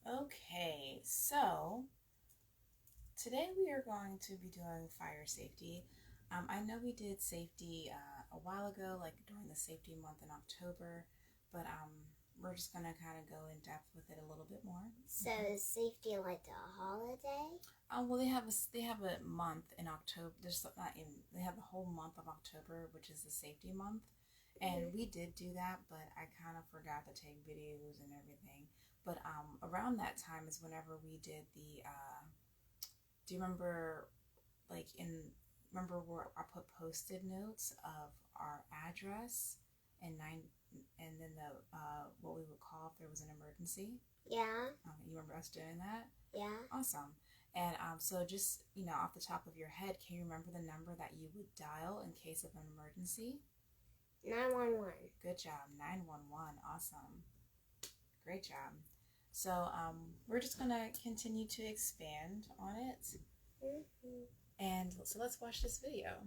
Okay, so today we are going to be doing fire safety. I know we did safety a while ago, like during the safety month in October, but we're just gonna kind of go in depth with it a little bit more. So is safety like a holiday? Well, they have a month in October. There's not in they have the whole month of October, which is the safety month, and we did do that, but I kind of forgot to take videos and everything. But around that time is whenever we did the do you remember, like in remember where I put post-it notes of our address and then the what we would call if there was an emergency? Yeah. You remember us doing that? Yeah. Awesome. And so just off the top of your head, can you remember the number that you would dial in case of an emergency? 911. Good job. 911. Awesome. Great job. So we're just gonna continue to expand on it. Mm-hmm. And so let's watch this video.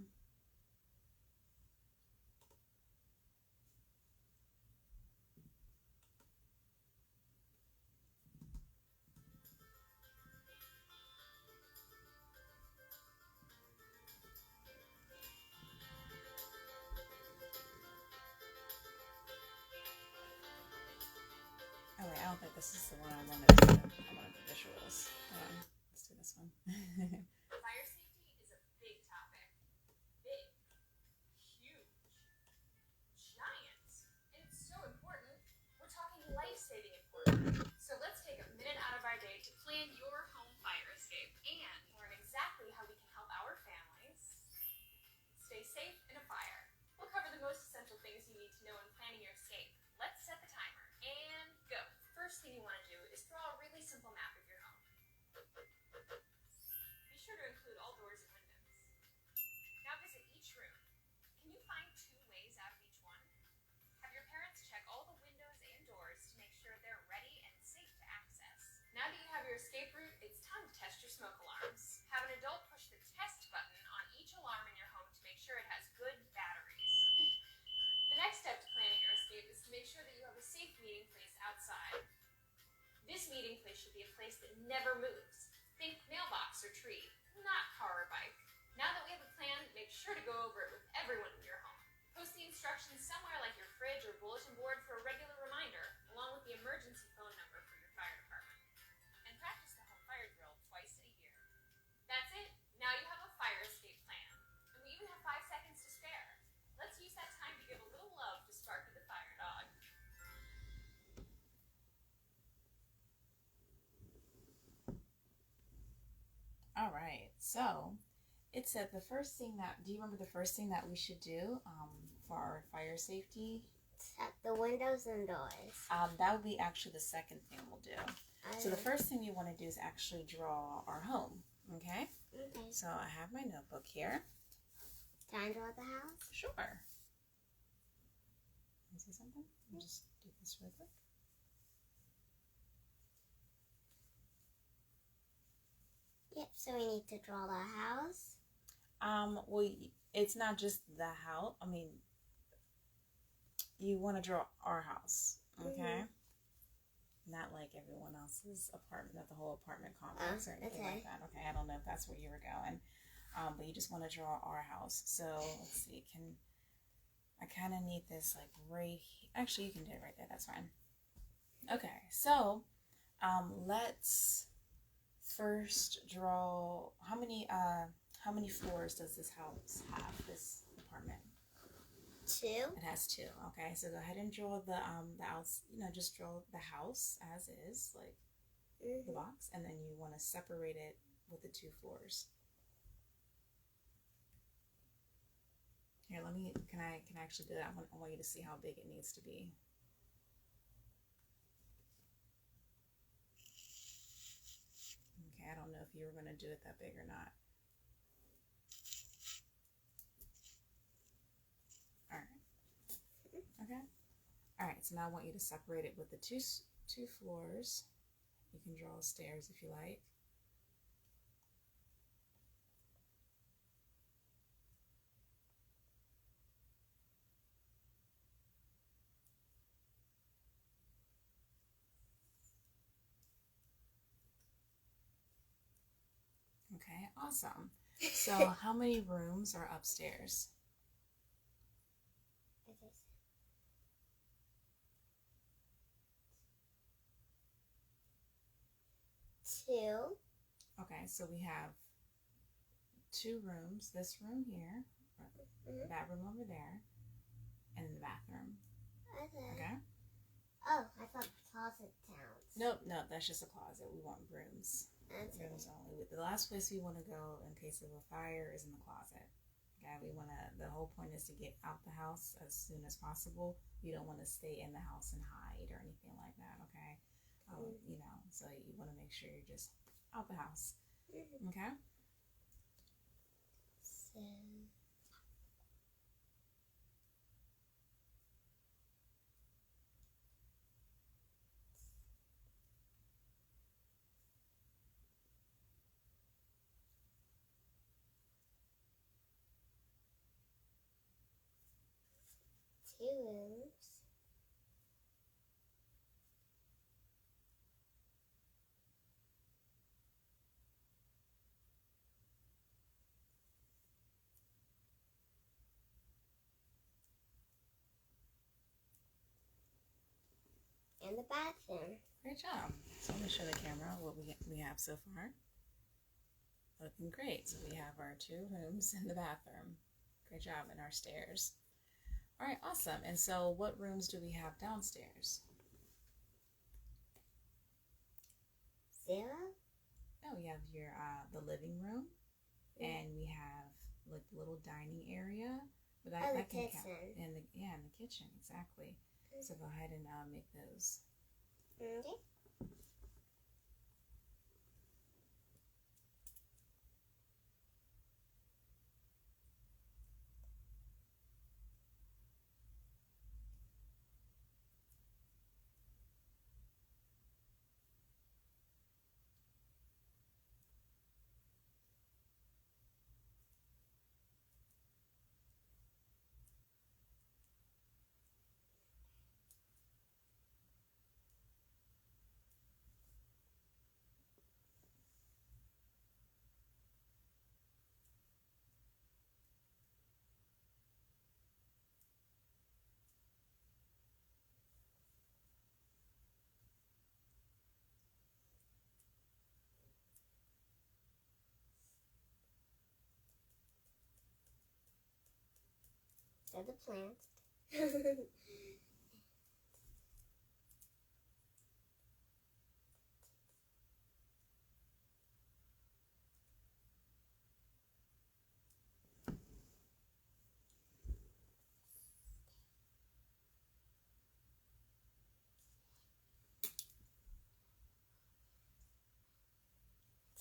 Oh wait, I don't think this is the one I wanted. I wanted the visuals. Let's do this one. Fire safety is a big topic. Big, huge, giant, and it's so important. We're talking life-saving important. So let's take a minute out of our day to plan your home fire escape and learn exactly how we can help our families stay safe in a fire. We'll cover the most essential things you need to know in planning your escape. Let's set the timer and go. First thing you want to do is draw a really simple map of your home. Be sure to include all doors and windows. Now visit each room. Can you find 2 ways out of each one? Have your parents check all the windows and doors to make sure they're ready and safe to access. Now that you have your escape route, it's time to test your smoke alarms. Have an adult push the test button on each alarm in your home to make sure it has good batteries. The next step to planning your escape is to make sure that you have a safe meeting place outside. This meeting place should be a place that never moves. Think mailbox or tree, not car or bike. Now that we have a plan, make sure to go over it with everyone in your home. Post the instructions somewhere like your fridge or bulletin board for a regular reminder, along with the emergency phone number for your fire department. And practice the home fire drill twice a year. That's it. Now you have a fire escape plan. And we even have 5 seconds to spare. Let's use that time to give a little love to Sparky the fire dog. All right. So it said the first thing that. Do you remember the first thing that we should do for our fire safety? Set the windows and doors. That would be actually the second thing we'll do. So the first thing you want to do is actually draw our home. Okay. Okay. So I have my notebook here. Can I draw the house? Sure. Let me see something. I'll just do this real quick. Yep. So we need to draw the house. Well, it's not just the house. I mean, you want to draw our house, okay? Not like everyone else's apartment, not the whole apartment complex or anything like that. Okay, I don't know if that's where you were going, but you just want to draw our house. So let's see. I kind of need this like right? Actually, you can do it right there. That's fine. Okay, so let's first draw how many floors does this house have? This apartment. 2. It has 2. Okay, so go ahead and draw the house. Just draw the house as is, like the box, and then you want to separate it with the 2 floors. Here, can I actually do that? I want you to see how big it needs to be. Okay, I don't know if you were going to do it that big or not. All right. Okay. All right, so now I want you to separate it with the two floors. You can draw stairs if you like. Okay, awesome. So, how many rooms are upstairs? Two. Okay, so we have 2 rooms. This room here, that room over there, and then the bathroom. Okay? Oh, I thought closet counts. Nope, that's just a closet. We want rooms. Okay. Rooms only. The last place we want to go in case of a fire is in the closet. Okay, the whole point is to get out the house as soon as possible. You don't want to stay in the house and hide or anything like that, okay? So you want to make sure you're just out the house. Okay? So, 2 rooms. And the bathroom. Great job. So I'm going to show the camera what we have so far. Looking great. So we have our 2 rooms and the bathroom. Great job. And our stairs. All right, awesome. And so what rooms do we have downstairs? 0. Oh, we have your the living room, and we have like the little dining area. But that the can kitchen. count. And the kitchen, exactly. So go ahead and make those. Okay. They're the plants.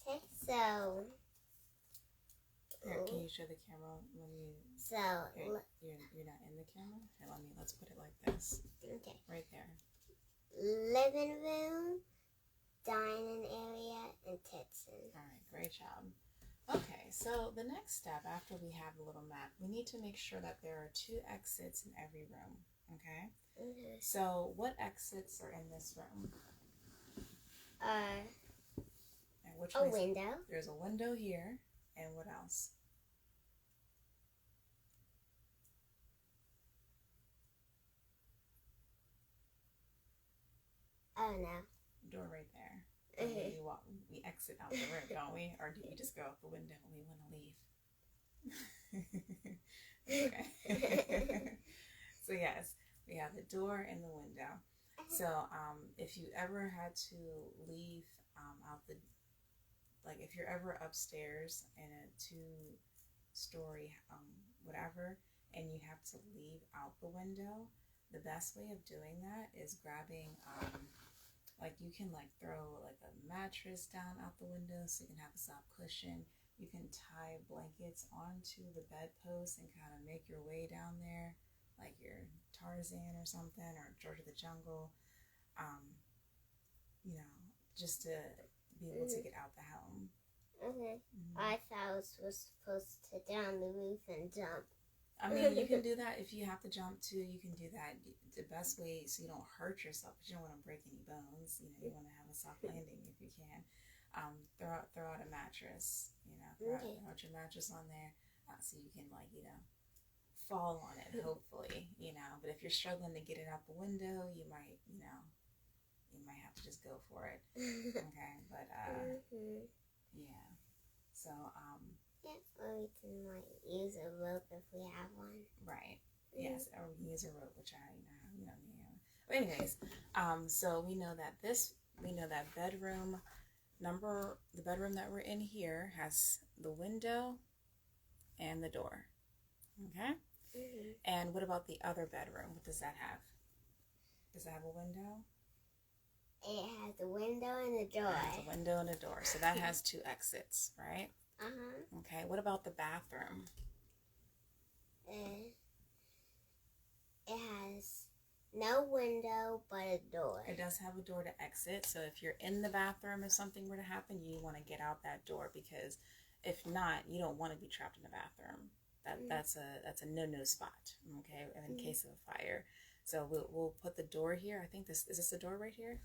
Okay, so. Here, can you show the camera when you? So. Okay, you're not in the camera. Here, let's put it like this. Okay. Right there. Living room, dining area, and kitchen. All right, great job. Okay, so the next step after we have the little map, we need to make sure that there are 2 exits in every room. Okay. So what exits are in this room? And which A one's- window. There's a window here, and what else? Oh no. Door right there. And then we exit out the room, don't we? Or do we just go out the window when we want to leave? Okay. So yes, we have the door and the window. So if you ever had to leave if you're ever upstairs in a 2-story whatever, and you have to leave out the window, the best way of doing that is grabbing you can throw a mattress down out the window so you can have a soft cushion. You can tie blankets onto the bedpost and kind of make your way down there like you're Tarzan or something, or George of the Jungle, just to be able to get out the home. Okay. I thought I was supposed to down the roof and jump. I mean, you can do that if you have to jump too. You can do that. The best way so you don't hurt yourself, because you don't want to break any bones. You want to have a soft landing if you can. throw out a mattress. Throw out your mattress on there, so you can fall on it. Hopefully, But if you're struggling to get it out the window, you might have to just go for it. Okay, but yeah. So or we can use a rope if we have one. right. Yes, or we can use a rope, which But anyways, so we know that the bedroom that we're in here has the window and the door. Okay. And what about the other bedroom? What does that have? Does it have a window? It has a window and a door. It has a window and a door. So that has 2 exits, right? Okay. What about the bathroom? It has no window but a door. It does have a door to exit. So if you're in the bathroom, if something were to happen, you want to get out that door, because if not, you don't want to be trapped in the bathroom. That's a no spot. Okay, and in case of a fire. So we'll put the door here. I think is this the door right here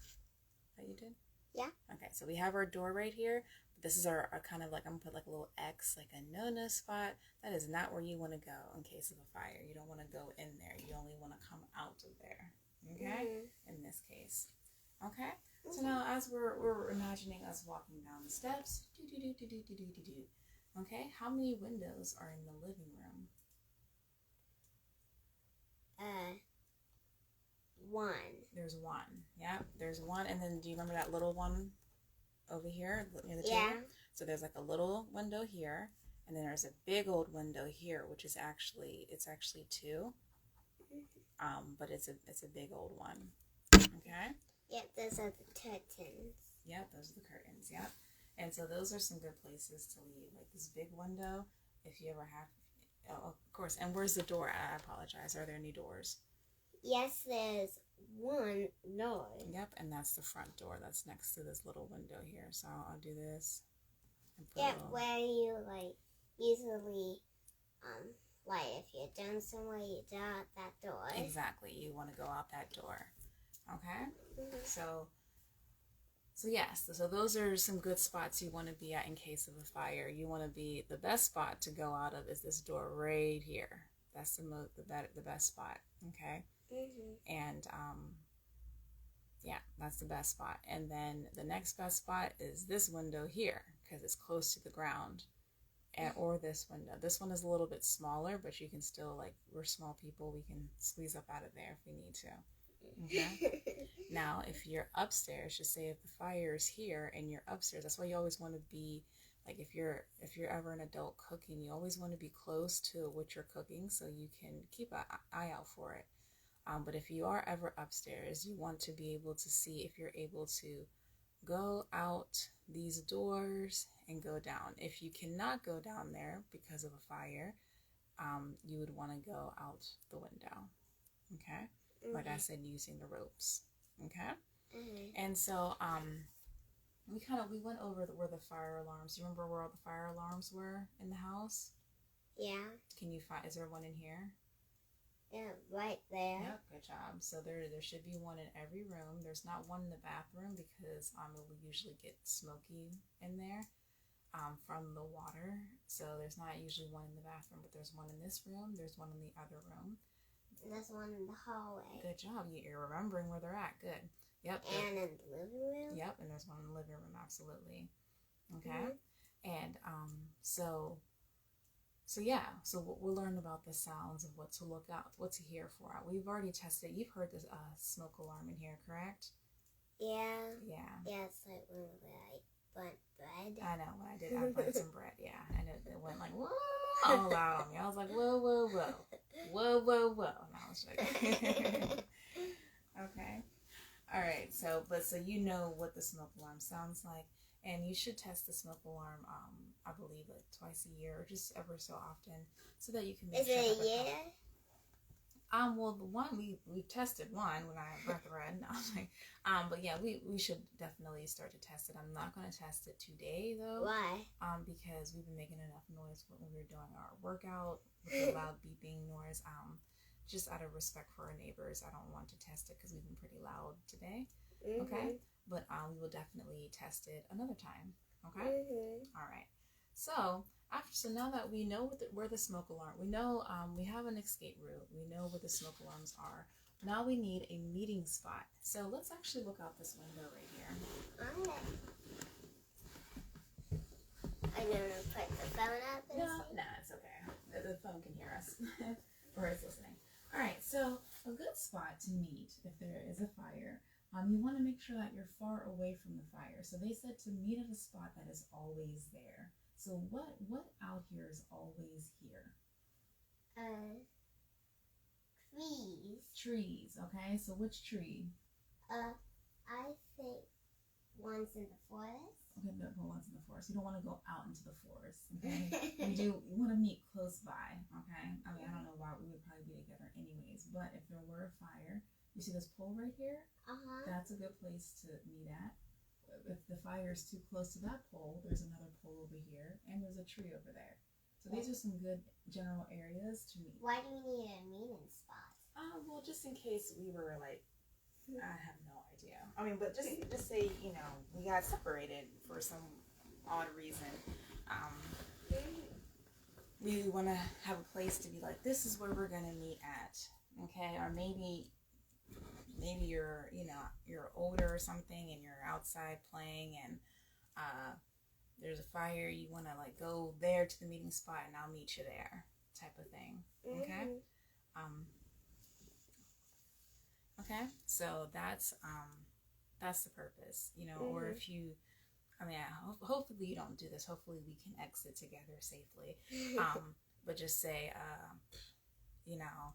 that you did? Yeah. Okay, so we have our door right here. This is our kind of I'm gonna put a little X, like a no spot. That is not where you want to go in case of a fire. You don't want to go in there. You only want to come out of there. Okay. In this case. Okay. So now as we're imagining us walking down the steps, okay, how many windows are in the living room? 1. There's 1. Yeah, there's 1. And then do you remember that little one over here near the table? Yeah. So there's a little window here, and then there's a big old window here, which is actually 2. But it's a big old one. Okay? Yep, those are the curtains. Yep, those are the curtains. Yep. And so those are some good places to leave, like this big window, if you ever have. Oh, of course. And where's the door? I apologize. Are there any doors? Yes, there's 1 door. Yep, and that's the front door. That's next to this little window here. So I'll do this. And put Yep, where you usually if you're done somewhere, you go out that door. Exactly. You want to go out that door. Okay? So yes, so those are some good spots you want to be at in case of a fire. You want to be, the best spot to go out of is this door right here. That's the best spot. Okay? And yeah, that's the best spot. And then the next best spot is this window here, because it's close to the ground. Or this window. This one is a little bit smaller, but you can still, we're small people, we can squeeze up out of there if we need to. Okay? Now, if you're upstairs, just say if the fire is here and you're upstairs, that's why you always want to be, if you're ever an adult cooking, you always want to be close to what you're cooking so you can keep an eye out for it. But if you are ever upstairs, you want to be able to see if you're able to go out these doors and go down. If you cannot go down there because of a fire, you would want to go out the window. Okay? Like I said, using the ropes. Okay? And so we went over where the fire alarms. You remember where all the fire alarms were in the house? Yeah. Can you find? Is there one in here? Yeah, right there. Yep, good job. So there should be one in every room. There's not one in the bathroom because it will usually get smoky in there from the water. So there's not usually one in the bathroom, but there's one in this room. There's one in the other room. And there's one in the hallway. Good job. You're remembering where they're at. Good. Yep. And in the living room? Yep, and there's one in the living room. Absolutely. Okay. And so we'll learn about the sounds of what to look out, what to hear for. We've already tested. You've heard this smoke alarm in here, correct? Yeah. Yeah. Yeah, it's like when I burnt bread. I know, when I burnt some bread, yeah. And it went whoa, all out on me. I was like, whoa, whoa, whoa. Whoa, whoa, whoa. And I was like, okay. All right, so you know what the smoke alarm sounds like. And you should test the smoke alarm, I believe, twice a year, or just ever so often, so that you can make sure. Is it a year? Well, the one we tested one when I burnt the bread. But yeah, we should definitely start to test it. I'm not going to test it today though. Why? Because we've been making enough noise when we were doing our workout with the loud beeping noise. Just out of respect for our neighbors, I don't want to test it because we've been pretty loud today. Okay. but we will definitely test it another time. Okay. Mm-hmm. All right. So now that we know where the smoke alarm, we know we have an escape route. We know where the smoke alarms are. Now we need a meeting spot. So let's actually look out this window right here. Okay. I'm gonna put the phone up. No, it's okay. The phone can hear us, or it's listening. All right. So a good spot to meet if there is a fire. You want to make sure that you're far away from the fire. So they said to meet at a spot that is always there. So what out here is always here? Trees. Trees, okay? So which tree? I think one's in the forest. Okay, the one's in the forest. You don't want to go out into the forest, okay? You want to meet close by, okay? I mean, I don't know why we would probably be together anyways, but if there were a fire, you see this pole right here? That's a good place to meet at. If the fire is too close to that pole, there's another pole over here, and there's a tree over there. So these are some good general areas to meet. Why do we need a meeting spot? Well, just in case we were like, I have no idea. I mean, but just say, you know, we got separated for some odd reason. We want to have a place to be like, this is where we're gonna meet at, okay? Or maybe you're, you know, you're older or something, and you're outside playing, and there's a fire. You want to like go there to the meeting spot, and I'll meet you there, type of thing. Okay. Okay. So that's the purpose, you know. Or if you, I mean, hopefully you don't do this. Hopefully we can exit together safely. But just say, you know,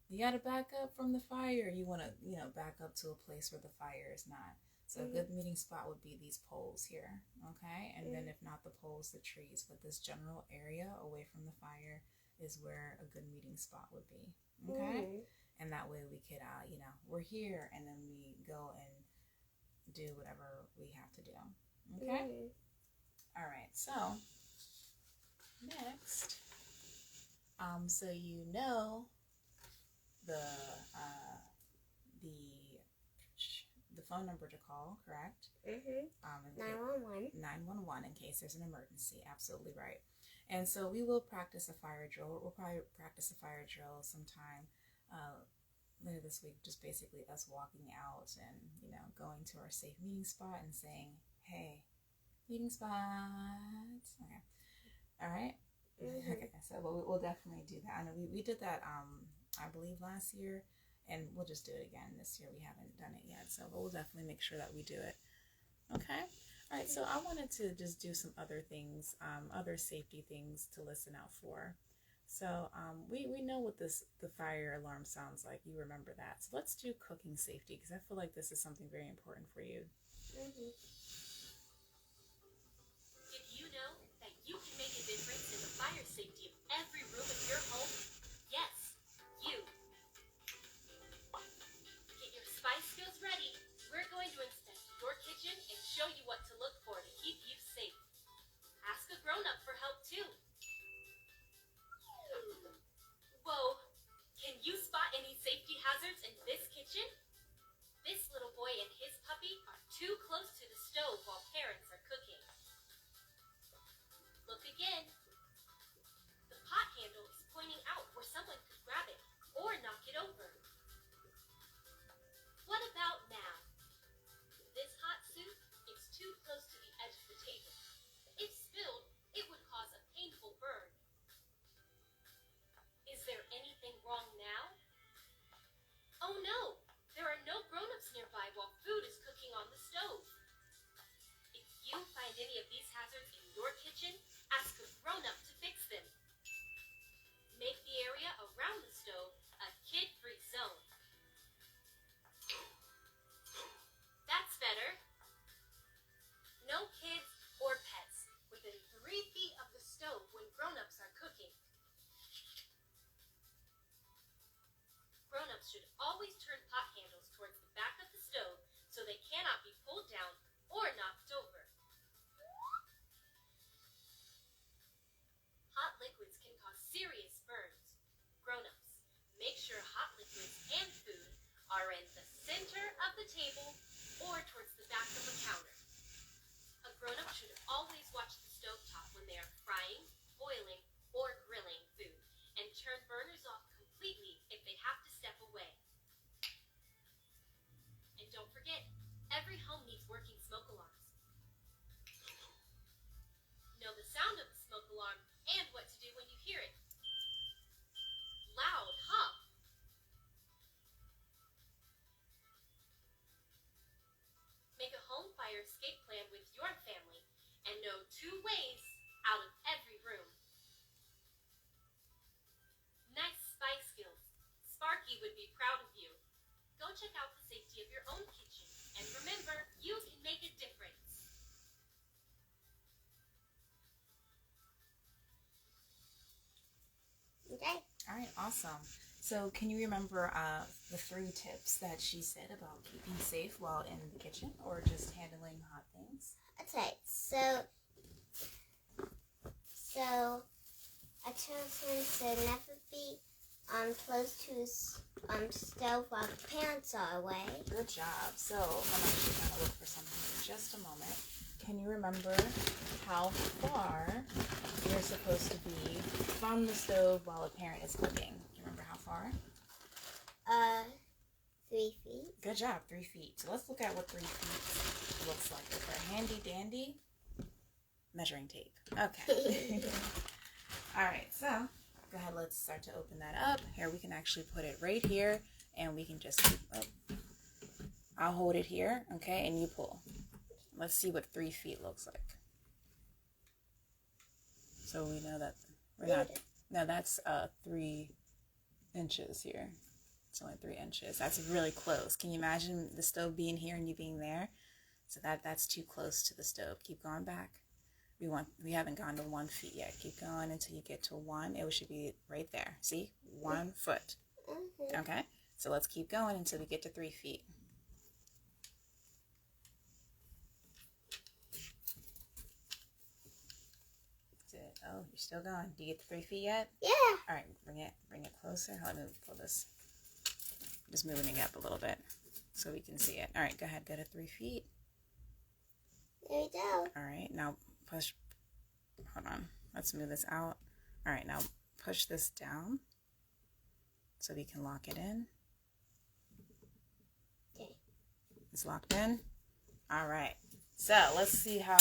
you gotta back up from the fire. You want to, you know, back up to a place where the fire is not. So a good meeting spot would be these poles here, okay? And then if not the poles, the trees. But this general area away from the fire is where a good meeting spot would be, okay? And that way we could, you know, we're here, and then we go and do whatever we have to do, okay? All right, so next, so you know the phone number to call, correct? 911. 911 in case there's an emergency. Absolutely right. And so we will practice a fire drill. We'll probably practice a fire drill sometime later this week. Just basically us walking out and, you know, going to our safe meeting spot and saying, "Hey, meeting spot." Okay. All right. Okay. So we'll definitely do that. I know we did that. I believe last year. And we'll just do it again this year. We haven't done it yet, so we'll definitely make sure that we do it. Okay? All right, so I wanted to just do some other things, other safety things to listen out for. So we know what the fire alarm sounds like. You remember that. So let's do cooking safety, because I feel like this is something very important for you. Did you know that you can make a difference in the fire safety of every room in your home? Yes, you. Spice skills ready. We're going to inspect your kitchen and show you what to look for to keep you safe. Ask a grown-up for help too. Whoa, can you spot any safety hazards in this kitchen? This little boy and his puppy are too close to the stove while parents are cooking. Look again. The pot handle is pointing out where someone could grab it or knock it over. What about now? This hot soup is too close to the edge of the table. If spilled, it would cause a painful burn. Is there anything wrong now? Oh no! There are no grown-ups nearby while food is cooking on the stove. If you find any of these hazards in your kitchen, ask a grown-up to fix them. Make the area around the stove a kid-free zone. That's better. No kids or pets within 3 feet of the stove when grown-ups are cooking. Grown-ups should always turn pot handles towards the back of the stove so they cannot be pulled down or knocked over. Hot liquids can cause serious burns. Grown-ups, make sure hot liquids and food are in the center of the table or towards the stacked on the counter. A grown-up should always watch the stovetop when they are frying, boiling, or grilling food, and turn burners off completely if they have to step away. And don't forget, every home needs working smoke alarms. Know the sound of the smoke alarm and what to do when you hear it. Loud, huh? Make a home fire escape plan with your family and know 2 ways out of every room. Nice spy skills. Sparky would be proud of you. Go check out the safety of your own kitchen. And remember, you can make a difference. Okay. All right, awesome. So can you remember the 3 tips that she said about keeping safe while in the kitchen or just handling hot things? Okay. So I chose one. So never be close to stove while the parents are away. Good job. So I'm actually going to look for something in just a moment. Can you remember how far you're supposed to be from the stove while a parent is cooking? Do you remember how far? 3 feet. Good job, 3 feet. So let's look at what 3 feet looks like with our handy dandy measuring tape. Okay. All right, so go ahead, let's start to open that up. Here, we can actually put it right here, and we can just keep, I'll hold it here, okay, and you pull. Let's see what 3 feet looks like. So we know that we're not, no, that's 3 inches here. It's only 3 inches. That's really close. Can you imagine the stove being here and you being there? So that's too close to the stove. Keep going back. We haven't gone to 1 foot yet. Keep going until you get to 1. It should be right there. See? 1 foot. Okay? So let's keep going until we get to 3 feet. Oh, you're still going. Do you get to 3 feet yet? Yeah. All right, bring it closer. Let me pull this. Just moving it up a little bit so we can see it. All right, go ahead. Go to 3 feet. There we go. All right, now push. Hold on. Let's move this out. All right, now push this down so we can lock it in. Okay. It's locked in. All right. So let's see how.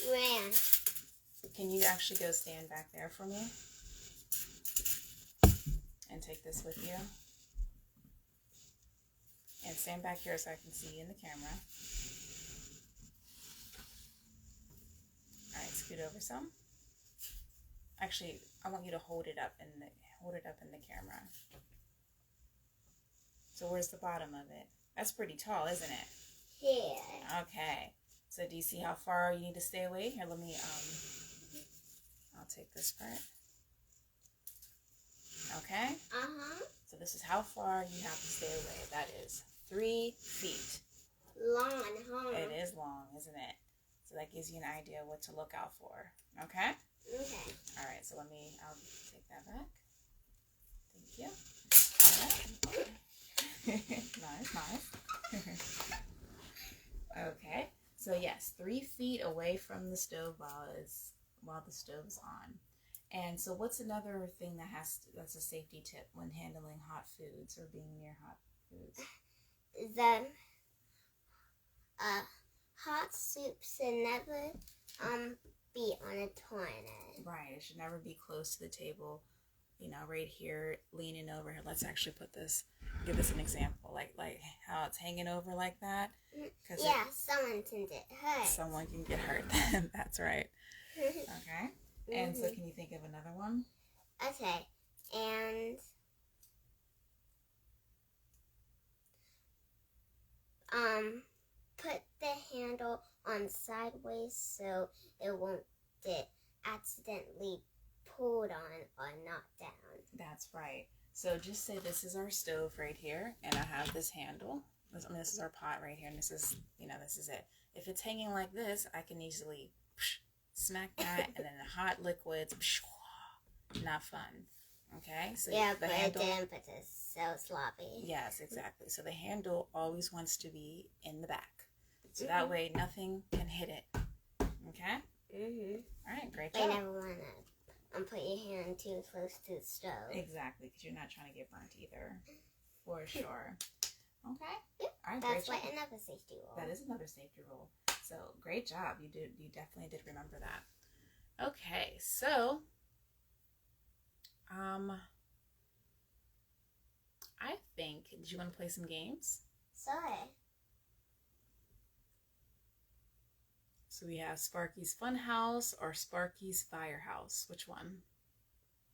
Ran. Can you actually go stand back there for me? And take this with you. And stand back here so I can see you in the camera. All right, scoot over some. Actually, I want you to hold it up in the camera. So where's the bottom of it? That's pretty tall, isn't it? Here. Okay. So do you see how far you need to stay away? Here, let me I'll take this part. Okay? So this is how far you have to stay away. That is 3 feet. Long, huh? It is long, isn't it? So that gives you an idea what to look out for. Okay? Okay. All right, so I'll take that back. Thank you. All right. Nice. Okay. So yes, 3 feet away from the stove while the stove's on. And so what's another thing that's a safety tip when handling hot foods or being near hot foods? The hot soup should never be on a toilet. Right, it should never be close to the table. You know, right here, leaning over here. Let's actually give this an example, like how it's hanging over like that. Yeah, someone can get hurt. Someone can get hurt. That's right. Okay. And so can you think of another one? Okay. And put the handle on sideways so it won't get accidentally pulled on or knocked down. That's right. So just say this is our stove right here, and I have this handle. This is our pot right here, and this is it. If it's hanging like this, I can easily smack that, and then the hot liquids, not fun. Okay? So yeah, the but handle, it didn't, but it's so sloppy. yes, exactly. So the handle always wants to be in the back. So that way nothing can hit it. Okay? All right, great But I job. never want to put your hand too close to the stove. Exactly, because you're not trying to get burnt either. For sure. Okay? Yep, All right, That's great what job. another safety rule. That is another safety rule. So great job. You definitely did remember that. Okay, so I think, did you want to play some games? Sorry. So we have Sparky's Funhouse or Sparky's Firehouse. Which one?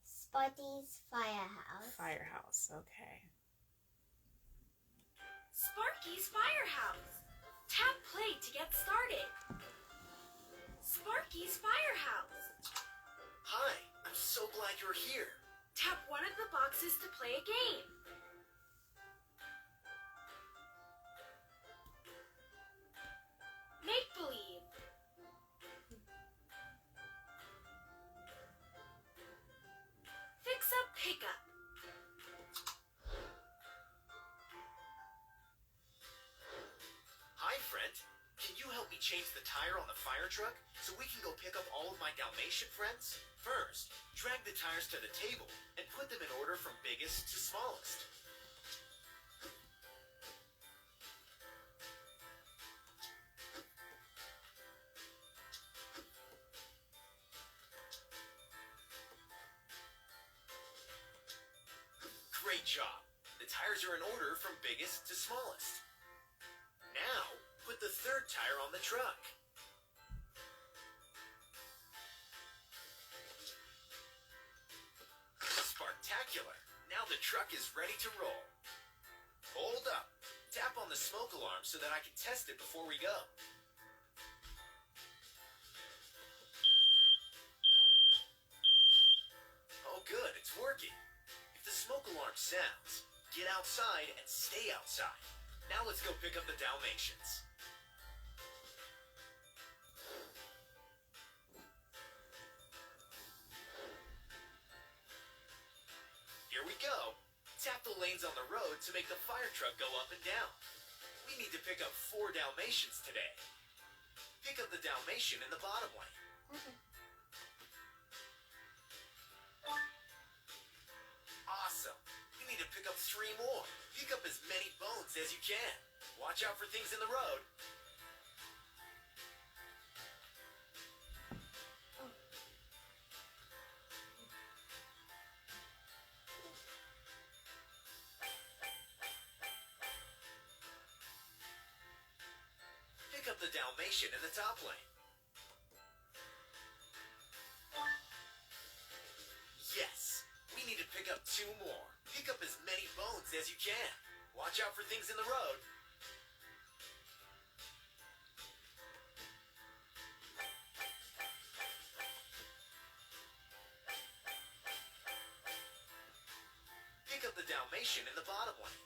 Sparky's Firehouse. Firehouse, okay. Sparky's Firehouse. Tap play to get started. Sparky's Firehouse. Hi, I'm so glad you're here. Tap one of the boxes to play a game. Make believe. Fix up, pick up. Hi, friend. Can you help me change the tire on the fire truck so we can go pick up all of my Dalmatian friends? First, drag the tires to the table and put them in order from biggest to smallest. Great job. The tires are in order from biggest to smallest. Now, put the third tire on the truck. Sparktacular! Now the truck is ready to roll. Hold up. Tap on the smoke alarm so that I can test it before we go. Oh good, it's working. If the smoke alarm sounds, get outside and stay outside. Now let's go pick up the Dalmatians. Here we go. Tap the lanes on the road to make the fire truck go up and down. We need to pick up 4 Dalmatians today. Pick up the Dalmatian in the bottom lane. Awesome. We need to pick up 3 more. Pick up as many bones as you can. Watch out for things in the road. Pick up the Dalmatian in the top lane. Yes, we need to pick up 2 more. Pick up as many bones as you can. Watch out for things in the road. Pick up the Dalmatian in the bottom lane.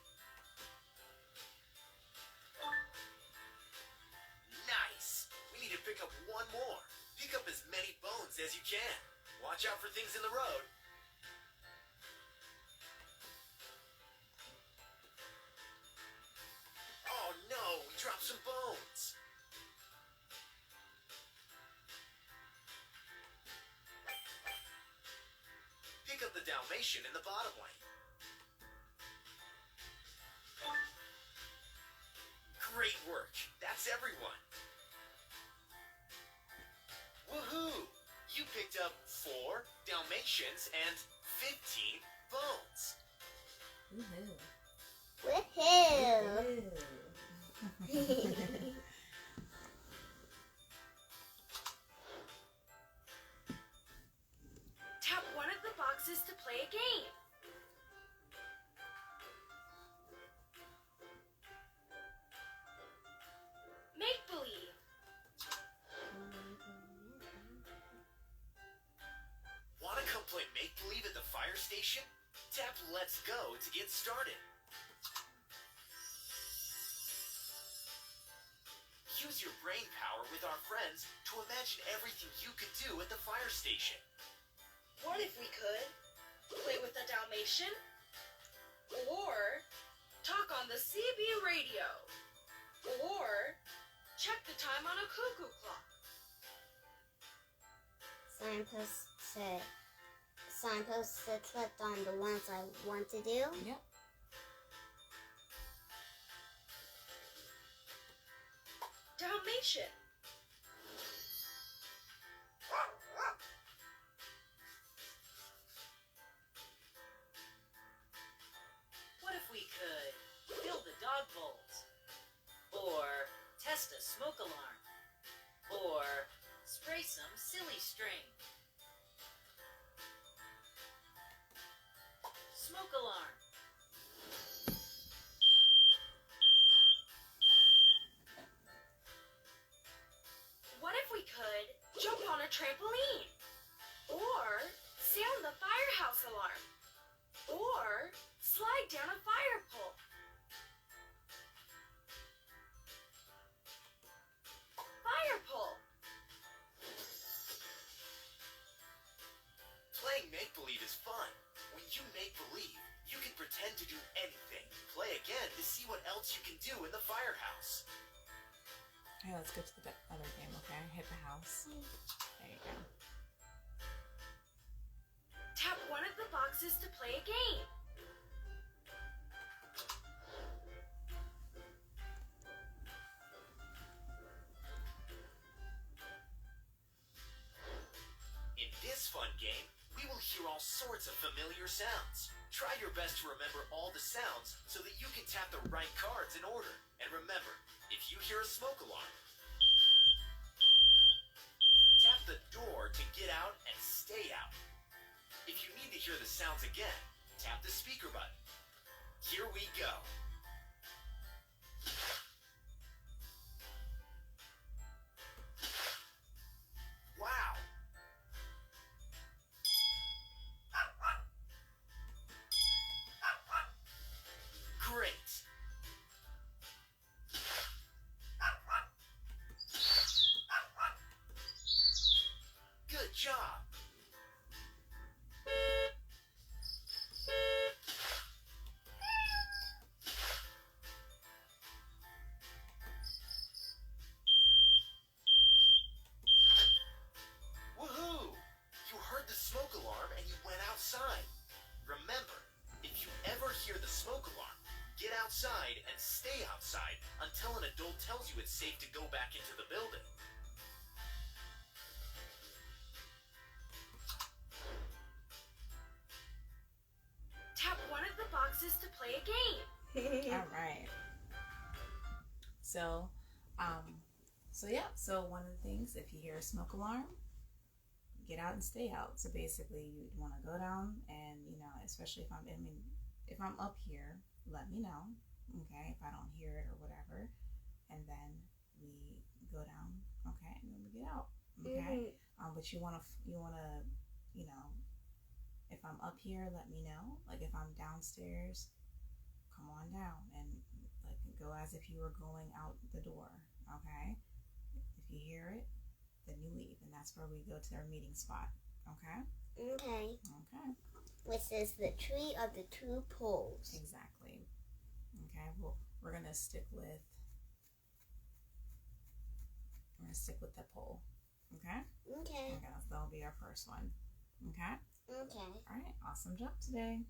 Nice! We need to pick up 1 more. Pick up as many bones as you can. Watch out for things in the road. Oh no, we dropped some bones. Pick up the Dalmatian in the bottom lane. Great work. That's everyone. Woohoo! You picked up 4 Dalmatians and 15 bones. Woohoo! Woohoo! Tap one of the boxes to play a game. Make believe. Want to come play make-believe at the fire station? Tap Let's Go to get started. Use your brain power with our friends to imagine everything you could do at the fire station. What if we could play with a Dalmatian? Or talk on the CB radio? Or chat time on a cuckoo clock. Signpost said click on the ones I want to do. Yep. Dalmatian. What if we could fill the dog bowls? Or test a smoke alarm? Or spray some silly string? Smoke alarm. What if we could jump on a trampoline? Or sound the firehouse alarm? Or slide down a fire pole? Fire pole. Playing make-believe is fun. When you make-believe, you can pretend to do anything. Play again to see what else you can do in the firehouse. Okay, let's go to the other game, okay? Hit the house. There you go. Tap one of the boxes to play a game. In this fun game, we will hear all sorts of familiar sounds. Try your best to remember all the sounds so that you can tap the right cards in order. And remember, if you hear a smoke alarm, tap the door to get out and stay out. If you need to hear the sounds again, tap the speaker button. Here we go. Wow! Great! Good job! Woohoo! You heard the smoke alarm and you went outside. Remember, if you ever hear the smoke alarm, get outside and stay outside until an adult tells you it's safe to go back into the building. Tap one of the boxes to play a game. All right. So one of the things, if you hear a smoke alarm, get out and stay out. So basically, you want to go down and, especially if I'm up here, let me know, okay, if I don't hear it or whatever, and then we go down, okay, and then we get out, okay. But you wanna, if I'm up here, let me know. Like if I'm downstairs, come on down and like go as if you were going out the door, okay. If you hear it, then you leave, and that's where we go to our meeting spot, okay. Okay. Okay. Which is the tree of the two poles. Exactly. Okay. Well, we're gonna stick with the pole. Okay. Okay. Okay. That'll be our first one. Okay. Okay. All right. Awesome job today.